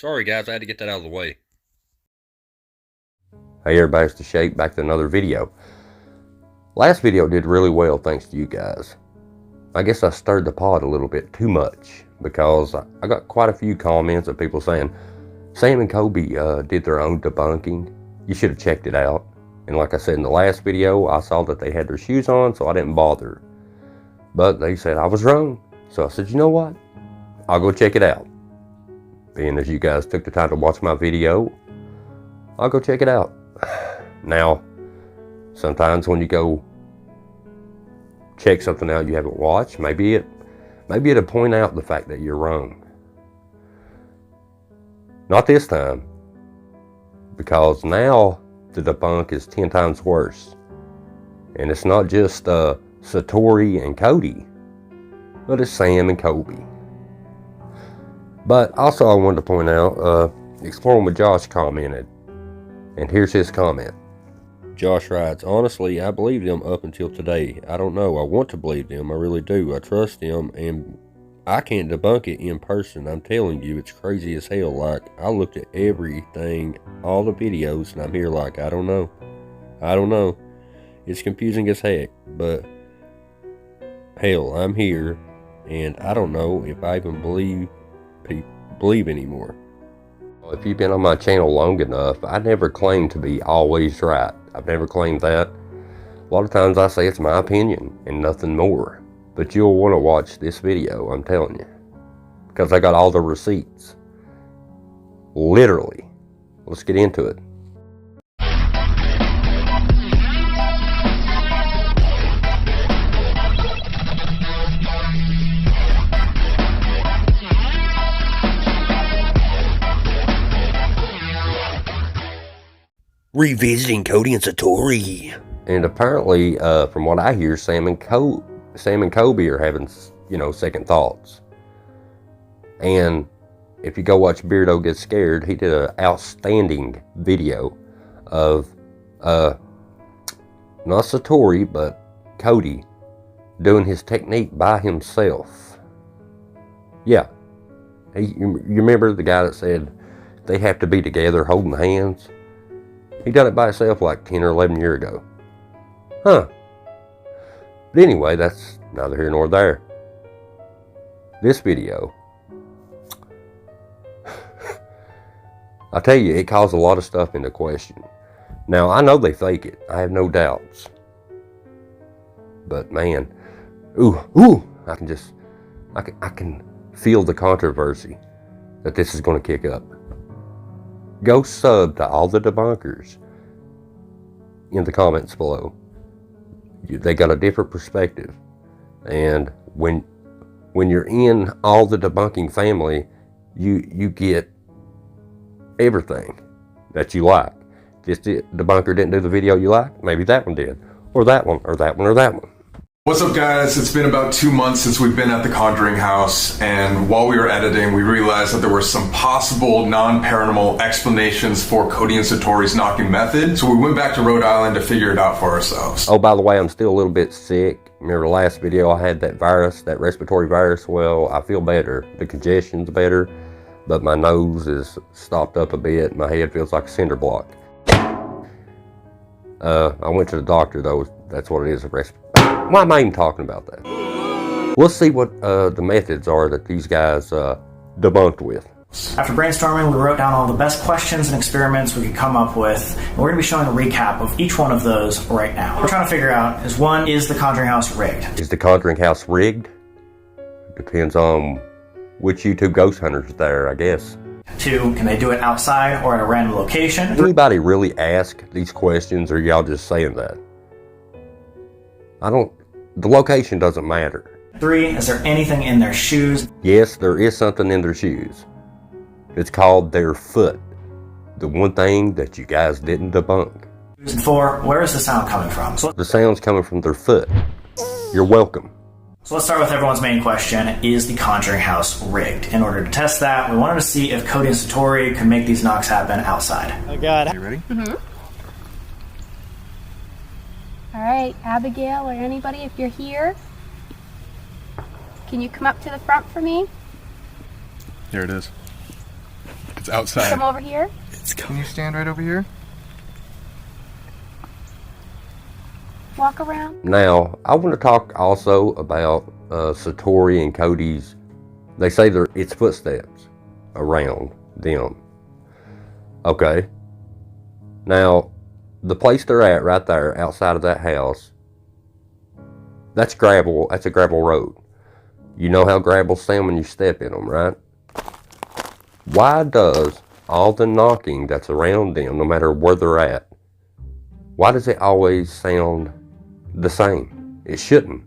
Sorry guys, I had to get that out of the way. Hey everybody, it's the Shape, back to another video. Last video did really well thanks to you guys. I guess I stirred the pot a little bit too much because I got quite a few comments of people saying Sam and Colby did their own debunking. You should have checked it out. And like I said in the last video, I saw that they had their shoes on, so I didn't bother. But they said I was wrong. So I said, you know what? I'll go check it out. Being as you guys took the time to watch my video, I'll go check it out. Now, sometimes when you go check something out you haven't watched, maybe it'll point out the fact that you're wrong. Not this time, because now the debunk is 10 times worse. And it's not just Satori and Cody, but it's Sam and Colby. But also I wanted to point out, Exploring with Josh commented, and here's his comment. Josh writes, honestly, I believed them up until today. I don't know. I want to believe them. I really do. I trust them, and I can't debunk it in person. I'm telling you, it's crazy as hell. Like, I looked at everything, all the videos, and I'm here like, I don't know. I don't know. It's confusing as heck, but hell, I'm here, and I don't know if I even believe anymore. If you've been on my channel long enough, I never claimed to be always right. I've never claimed that. A lot of times I say it's my opinion and nothing more. But you'll want to watch this video, I'm telling you. Because I got all the receipts. Literally. Let's get into it. Revisiting Cody and Satori. And apparently, from what I hear, Sam and Colby are having, second thoughts. And if you go watch Beardo Get Scared, he did an outstanding video of, not Satori, but Cody doing his technique by himself. Yeah. You remember the guy that said they have to be together holding hands? He done it by himself like 10 or 11 years ago. Huh. But anyway, that's neither here nor there. This video, I tell you, it calls a lot of stuff into question. Now, I know they fake it. I have no doubts. But man, I can feel the controversy that this is going to kick up. Go sub to all the debunkers in the comments below. They got a different perspective. And when you're in all the debunking family, you get everything that you like. This debunker didn't do the video you like, maybe that one did. Or that one, or that one, or that one. What's up guys, it's been about 2 months since we've been at the Conjuring House, and while we were editing we realized that there were some possible non-paranormal explanations for Cody and Satori's knocking method, so we went back to Rhode Island to figure it out for ourselves. Oh, by the way, I'm still a little bit sick. Remember the last video I had that virus, that respiratory virus? Well, I feel better. The congestion's better, but my nose is stopped up a bit. My head feels like a cinder block. I went to the doctor though. That's what it is, a respiratory. Why am I even talking about that? We'll see what the methods are that these guys debunked with. After brainstorming, we wrote down all the best questions and experiments we could come up with. And we're going to be showing a recap of each one of those right now. We're trying to figure out is the Conjuring House rigged? Is the Conjuring House rigged? Depends on which YouTube ghost hunter's there, I guess. 2, can they do it outside or at a random location? Anybody really ask these questions, or y'all just saying that? The location doesn't matter. 3, is there anything in their shoes? Yes, there is something in their shoes. It's called their foot. The one thing that you guys didn't debunk. And 4, where is the sound coming from? The sound's coming from their foot. You're welcome. So let's start with everyone's main question. Is the Conjuring House rigged? In order to test that, we wanted to see if Cody and Satori could make these knocks happen outside. Oh God. Are you ready? Mm-hmm. All right, Abigail or anybody, if you're here, can you come up to the front for me? Here it is. It's outside. Come over here. Can you stand right over here? Walk around. Now, I want to talk also about Satori and Cody's, they say it's footsteps around them. Okay. Now, the place they're at right there outside of that house, that's gravel. That's a gravel road. You know how gravel sound when you step in them, right? Why does all the knocking that's around them, no matter where they're at, why does it always sound the same? It shouldn't.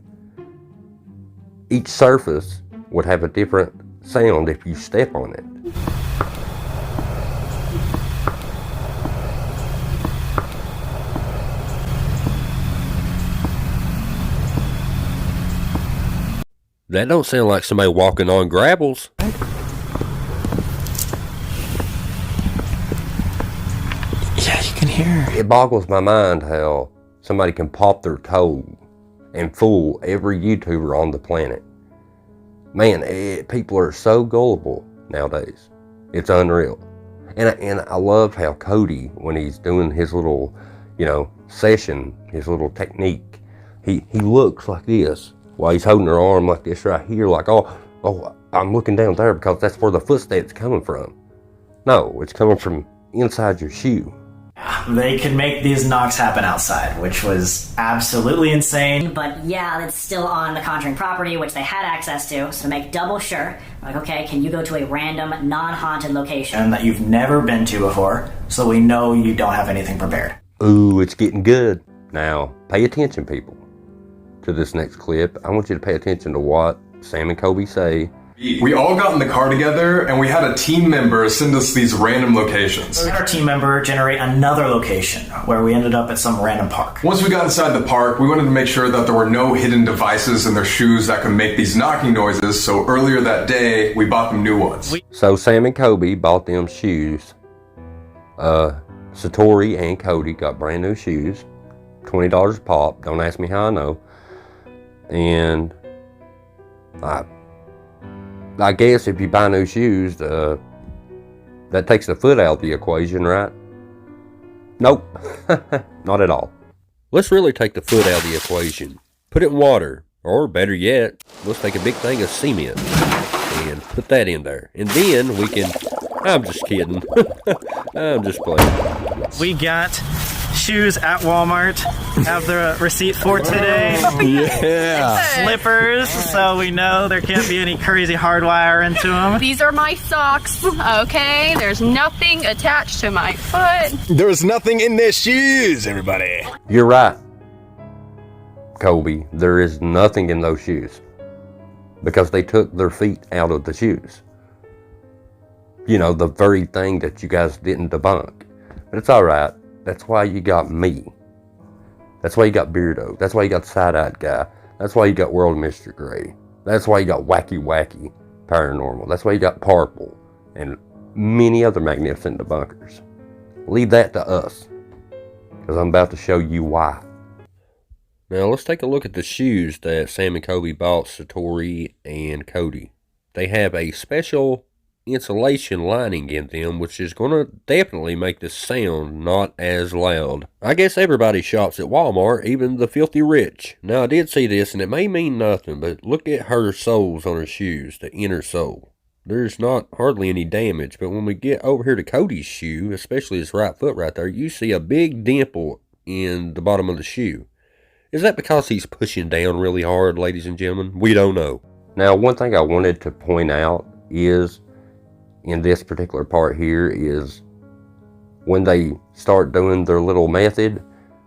Each surface would have a different sound if you step on it. That don't sound like somebody walking on gravels. Yeah, you can hear. It boggles my mind how somebody can pop their toe and fool every YouTuber on the planet. Man, people are so gullible nowadays. It's unreal. And I love how Cody, when he's doing his little, session, his little technique, he looks like this while he's holding her arm like this right here, like, oh, I'm looking down there because that's where the footstep's coming from. No, it's coming from inside your shoe. They could make these knocks happen outside, which was absolutely insane. But yeah, it's still on the Conjuring property, which they had access to. So to make double sure, like, okay, can you go to a random, non-haunted location? And that you've never been to before, so we know you don't have anything prepared. Ooh, it's getting good. Now, pay attention, people, to this next clip. I want you to pay attention to what Sam and Colby say. We all got in the car together and we had a team member send us these random locations. We had our team member generate another location where we ended up at some random park. Once we got inside the park, we wanted to make sure that there were no hidden devices in their shoes that could make these knocking noises, so earlier that day, we bought them new ones. So Sam and Colby bought them shoes. Satori and Cody got brand new shoes. $20 a pop. Don't ask me how I know. And I guess if you buy new shoes, that takes the foot out of the equation, right? Nope, not at all. Let's really take the foot out of the equation. Put it in water, or better yet, let's take a big thing of cement and put that in there. And then we can, I'm just kidding. I'm just playing. We got shoes at Walmart. Have the receipt for today. Yeah. Slippers, so we know there can't be any crazy hardwire into them. These are my socks, okay? There's nothing attached to my foot. There's nothing in their shoes, everybody. You're right, Colby. There is nothing in those shoes because they took their feet out of the shoes. The very thing that you guys didn't debunk. But it's all right. That's why you got me. That's why you got Beardo. That's why you got Side-Eyed Guy. That's why you got World Mr. Gray. That's why you got Wacky Paranormal. That's why you got Purple and many other magnificent debunkers. Leave that to us, because I'm about to show you why. Now let's take a look at the shoes that Sam and Colby bought Satori and Cody. They have a special insulation lining in them, which is going to definitely make the sound not as loud. I guess everybody shops at Walmart, even the filthy rich. Now I did see this and it may mean nothing, but look at her soles on her shoes, the inner sole. There's not hardly any damage, but when we get over here to Cody's shoe, especially his right foot right there, you see a big dimple in the bottom of the shoe. Is that because he's pushing down really hard, ladies and gentlemen? We don't know. Now, one thing I wanted to point out is, in this particular part here, is when they start doing their little method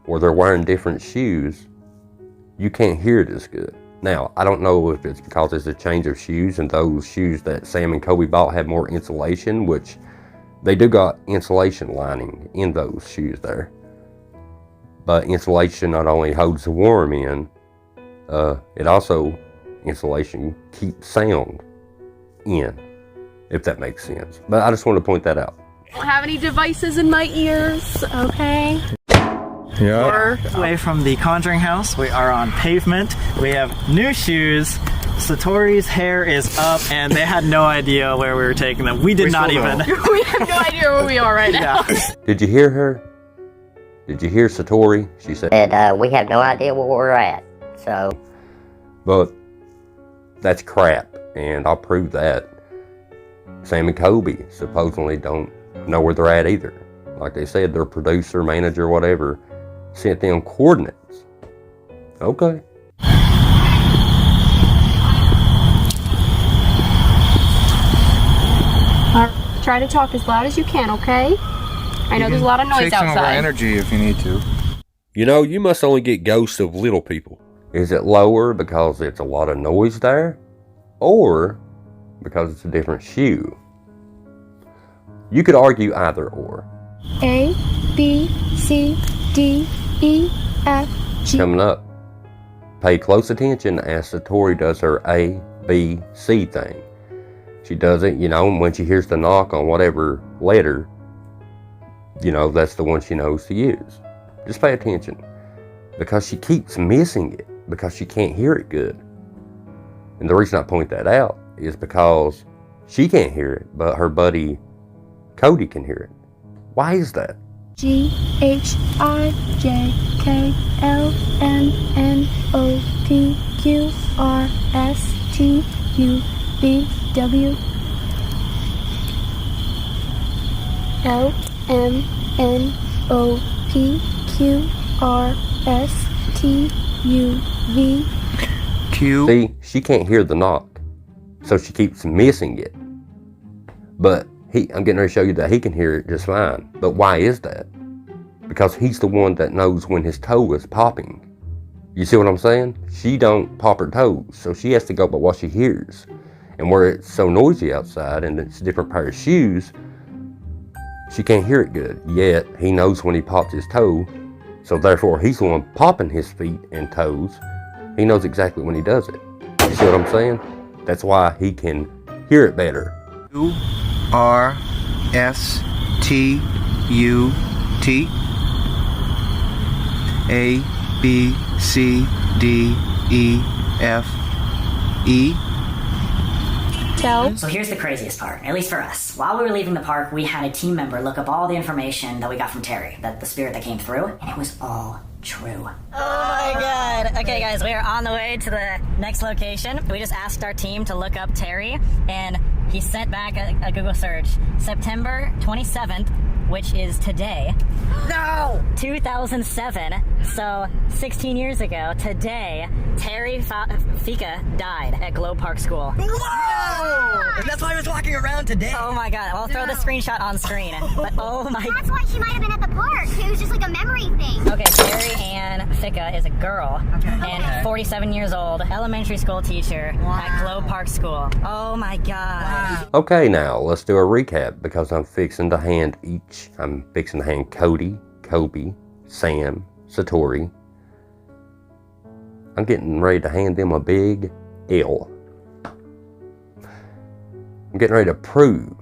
or they're wearing different shoes, you can't hear it as good. Now, I don't know if it's because it's a change of shoes and those shoes that Sam and Colby bought have more insulation, which they do got insulation lining in those shoes there. But insulation not only holds the warm in, it also, insulation keeps sound in, if that makes sense. But I just want to point that out. I don't have any devices in my ears, okay? We're away from the Conjuring house. We are on pavement. We have new shoes. Satori's hair is up, and they had no idea where we were taking them. We did not even. We have no idea where we are right now. Did you hear her? Did you hear Satori? She said, we have no idea where we're at, so. but that's crap, and I'll prove that. Sam and Colby supposedly don't know where they're at either. Like they said, their producer, manager, whatever, sent them coordinates. Okay. Try to talk as loud as you can, okay? I know there's a lot of noise take some outside. of our energy if you need to. You know, you must only get ghosts of little people. Is it lower because it's a lot of noise there? Or because it's a different shoe? You could argue either or. A, B, C, D, E, F, G. Coming up, pay close attention as Satori does her A, B, C thing. She does it, you know, and when she hears the knock on whatever letter, you know, that's the one she knows to use. Just pay attention. Because she keeps missing it, because she can't hear it good. And the reason I point that out is because she can't hear it, but her buddy Cody can hear it. Why is that? G, H, I, J, K, L, M, N, O, P, Q, R, S, T, U, V, W, L, M, N, O, P, Q, R, S, T, U, V. Q. See, she can't hear the knock, so she keeps missing it. But I'm getting ready to show you that he can hear it just fine. But why is that? Because he's the one that knows when his toe is popping. You see what I'm saying? She don't pop her toes, so she has to go by what she hears. And where it's so noisy outside and it's a different pair of shoes, she can't hear it good. Yet, he knows when he pops his toe, so therefore he's the one popping his feet and toes. He knows exactly when he does it. You see what I'm saying? That's why he can hear it better. U R S T U T A B C D E F E. So here's the craziest part, at least for us. While we were leaving the park, we had a team member look up all the information that we got from Terry, that the spirit that came through, and it was all true. Oh my god. Okay guys, we are on the way to the next location. We just asked our team to look up Terry, and he sent back a Google search. September 27th, which is today. No! 2007, so 16 years ago, today, Terry Fika died at Globe Park School. Whoa! And that's why I was walking around today. Oh my god, I'll throw the screenshot on screen. But oh my... That's why she might have been at the park. It was just like a memory thing. Okay, Terry Ann Fika is a girl, and 47 years old, elementary school teacher at Globe Park School. Oh my god. Okay, now let's do a recap because I'm fixing to hand Cody, Colby, Sam, Satori. I'm getting ready to hand them a big L. I'm getting ready to prove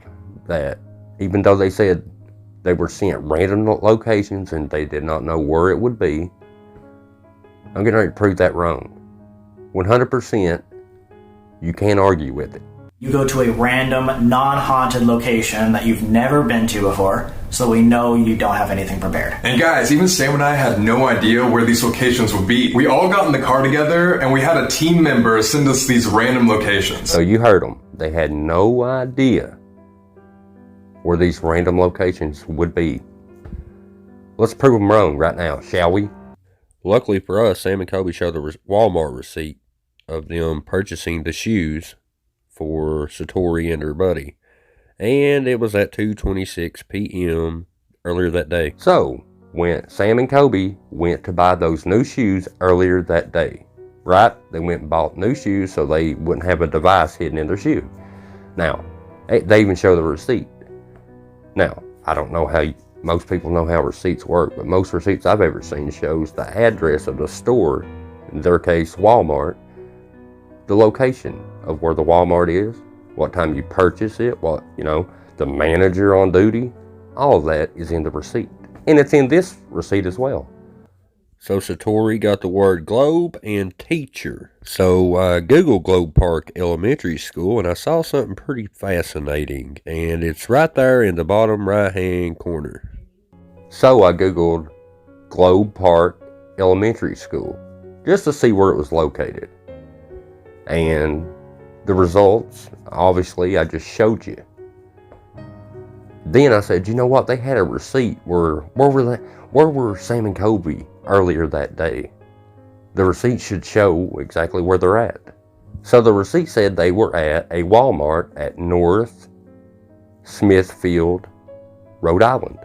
that even though they said they were sent random locations and they did not know where it would be, I'm getting ready to prove that wrong. 100%, you can't argue with it. You go to a random, non-haunted location that you've never been to before, so we know you don't have anything prepared. And guys, even Sam and I had no idea where these locations would be. We all got in the car together, and we had a team member send us these random locations. So you heard them. They had no idea where these random locations would be. Let's prove them wrong right now, shall we? Luckily for us, Sam and Colby showed the Walmart receipt of them purchasing the shoes for Satori and her buddy. And it was at 2:26 p.m. earlier that day. So, when Sam and Colby went to buy those new shoes earlier that day, right? They went and bought new shoes so they wouldn't have a device hidden in their shoe. Now, they even show the receipt. Now, I don't know how most people know how receipts work, but most receipts I've ever seen shows the address of the store, in their case, Walmart, the location of where the Walmart is, what time you purchase it, the manager on duty, all of that is in the receipt. And it's in this receipt as well. So Satori got the word globe and teacher. So I Googled Globe Park Elementary School and I saw something pretty fascinating. And it's right there in the bottom right hand corner. So I Googled Globe Park Elementary School just to see where it was located. And the results, obviously, I just showed you. Then I said, you know what? They had a receipt. Where were Sam and Colby earlier that day? The receipt should show exactly where they're at. So the receipt said they were at a Walmart at North Smithfield, Rhode Island.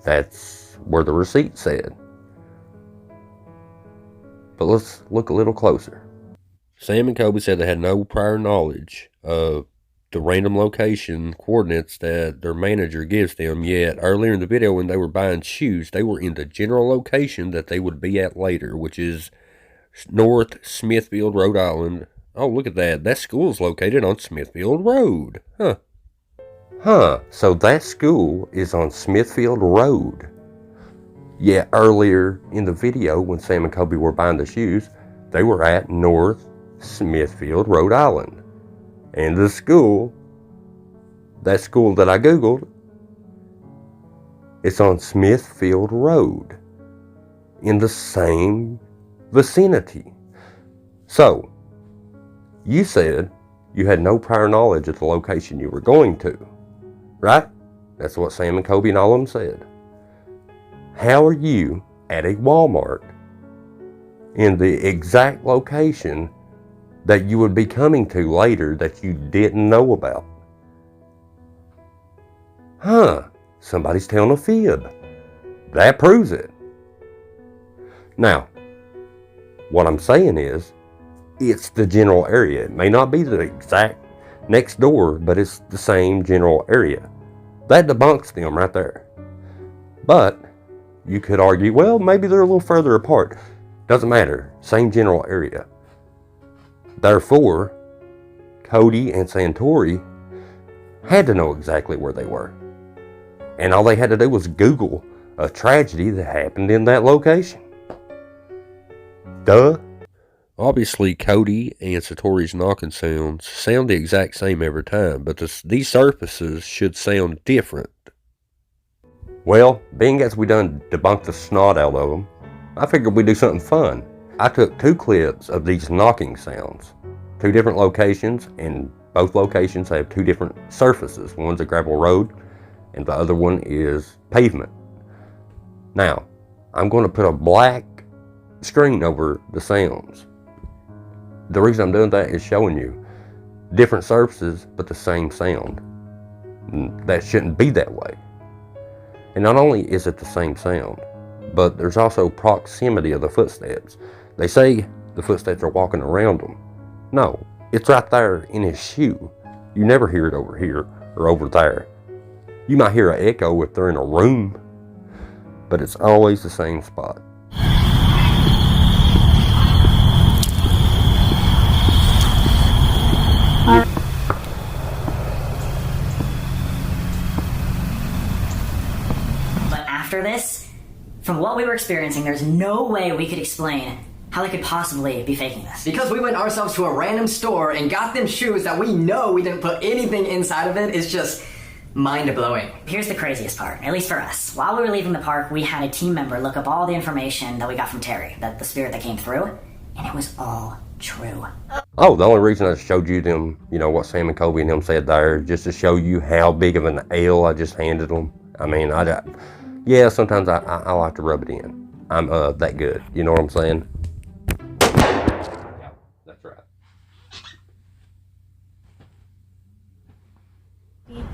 That's where the receipt said. But let's look a little closer. Sam and Colby said they had no prior knowledge of the random location coordinates that their manager gives them, yet earlier in the video when they were buying shoes, they were in the general location that they would be at later, which is North Smithfield, Rhode Island. Oh, look at that. That school is located on Smithfield Road. So that school is on Smithfield Road. Yeah, earlier in the video when Sam and Colby were buying the shoes, they were at North Smithfield, Rhode Island. And the school, that school that I Googled, it's on Smithfield Road in the same vicinity. So, you said you had no prior knowledge of the location you were going to, right? That's what Sam and Colby and all of them said. How are you at a Walmart in the exact location that you would be coming to later that you didn't know about? Somebody's telling a fib. That proves it. Now, what I'm saying is, it's the general area. It may not be the exact next door, but it's the same general area. That debunks them right there. But you could argue, well, maybe they're a little further apart. Doesn't matter. Same general area. Therefore, Cody and Satori had to know exactly where they were. And all they had to do was Google a tragedy that happened in that location. Duh. Obviously, Cody and Satori's knocking sounds sound the exact same every time, but these surfaces should sound different. Well, being as we done debunked the snot out of them, I figured we'd do something fun. I took 2 clips of these knocking sounds, 2 different locations, and both locations have 2 different surfaces. One's a gravel road, and the other one is pavement. Now, I'm going to put a black screen over the sounds. The reason I'm doing that is showing you different surfaces, but the same sound. That shouldn't be that way. And not only is it the same sound, but there's also proximity of the footsteps. They say the footsteps are walking around them. No, it's right there in his shoe. You never hear it over here or over there. You might hear an echo if they're in a room, but it's always the same spot. But after this, from what we were experiencing, there's no way we could explain how they could possibly be faking this. Because we went ourselves to a random store and got them shoes that we know we didn't put anything inside of it. It's just mind-blowing. Here's the craziest part, at least for us. While we were leaving the park, we had a team member look up all the information that we got from Terry, the spirit that came through, and it was all true. Oh, the only reason I showed you them, what Sam and Colby and them said there, just to show you how big of an L I just handed them. I mean, yeah, sometimes I like to rub it in. I'm that good, you know what I'm saying? Yeah, that's right.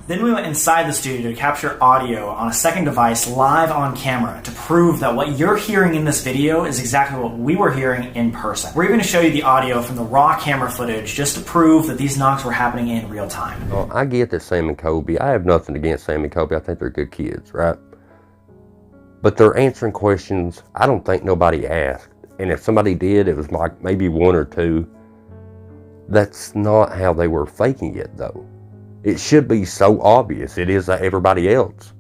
Then we went inside the studio to capture audio on a second device live on camera to prove that what you're hearing in this video is exactly what we were hearing in person. We're even going to show you the audio from the raw camera footage just to prove that these knocks were happening in real time. Well, I get that Sam and Colby, I have nothing against Sam and Colby. I think they're good kids, right? But they're answering questions I don't think nobody asked. And if somebody did, it was like maybe 1 or 2. That's not how they were faking it, though. It should be so obvious. It is to everybody else.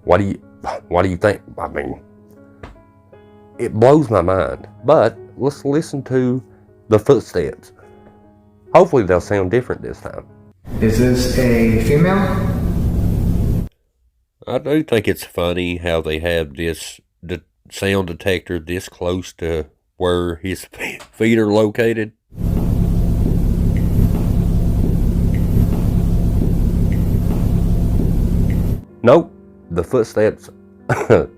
What do you think? I mean, It blows my mind. But let's listen to the footsteps. Hopefully they'll sound different this time. Is this a female? I do think it's funny how they have this sound detector this close to where his feet are located. Nope, the footsteps,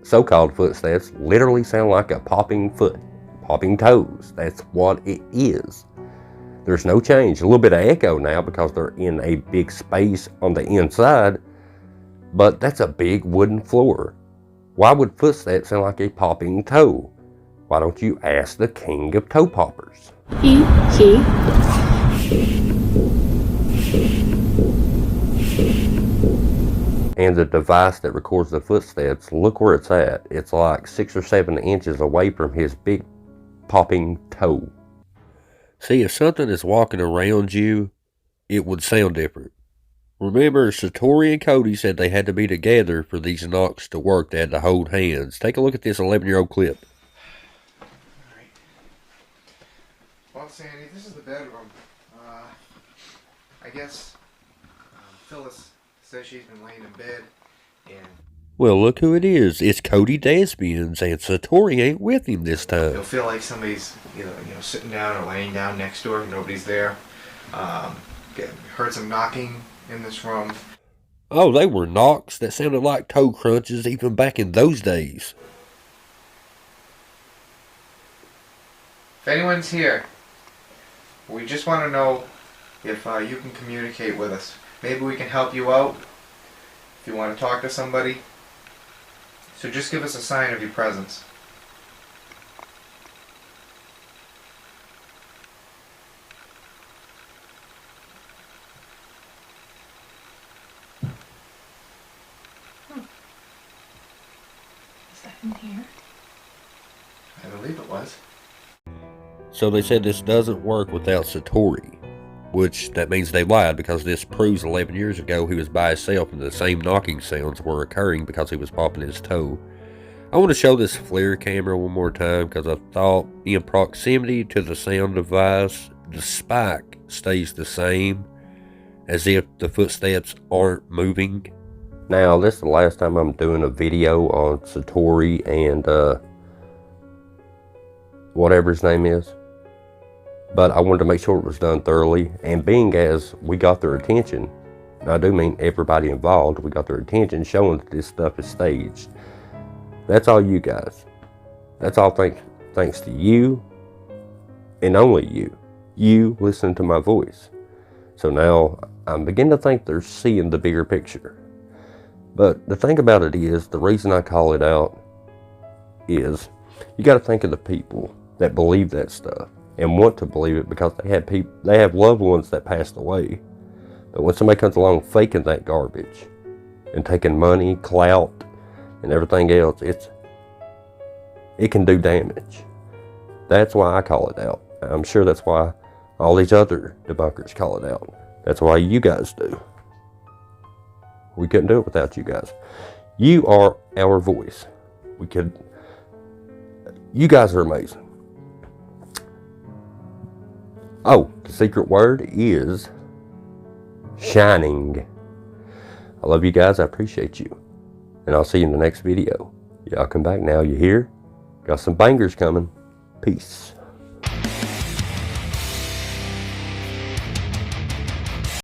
so-called footsteps, literally sound like a popping foot, popping toes. That's what it is. There's no change. A little bit of echo now because they're in a big space on the inside, but that's a big wooden floor. Why would footsteps sound like a popping toe? Why don't you ask the king of toe poppers? He. And the device that records the footsteps, look where it's at. It's like 6 or 7 inches away from his big popping toe. See, if something is walking around you, it would sound different. Remember, Satori and Cody said they had to be together for these knocks to work. They had to hold hands. Take a look at this 11-year-old clip. Alright. Well, Sandy, this is the bedroom. I guess Phyllis says she's been laying in bed, and Well, look who it is. It's Cody Desbians, and Satori ain't with him this time. you'll feel like somebody's sitting down or laying down next to her. Nobody's there. Heard some knocking in this room. Oh, they were knocks that sounded like toe crunches even back in those days. If anyone's here, we just want to know if you can communicate with us. Maybe we can help you out if you want to talk to somebody. So just give us a sign of your presence. Is that in here? I believe it was. So they said this doesn't work without Satori, which that means they lied because this proves 11 years ago he was by himself and the same knocking sounds were occurring because he was popping his toe. I want to show this FLIR camera one more time because I thought in proximity to the sound device, the spike stays the same as if the footsteps aren't moving. Now, this is the last time I'm doing a video on Satori and whatever his name is. But I wanted to make sure it was done thoroughly, and being as we got their attention, and I do mean everybody involved, we got their attention showing that this stuff is staged. That's all you guys. That's all thanks to you, and only you. You listen to my voice. So now I'm beginning to think they're seeing the bigger picture. But the thing about it is, the reason I call it out is, you got to think of the people that believe that stuff and want to believe it because they have loved ones that passed away. But when somebody comes along faking that garbage and taking money, clout, and everything else, it can do damage. That's why I call it out. I'm sure that's why all these other debunkers call it out. That's why you guys do. We couldn't do it without you guys. You are our voice. You guys are amazing. Oh, the secret word is shining. I love you guys. I appreciate you. And I'll see you in the next video. Y'all come back now. You hear? Got some bangers coming. Peace.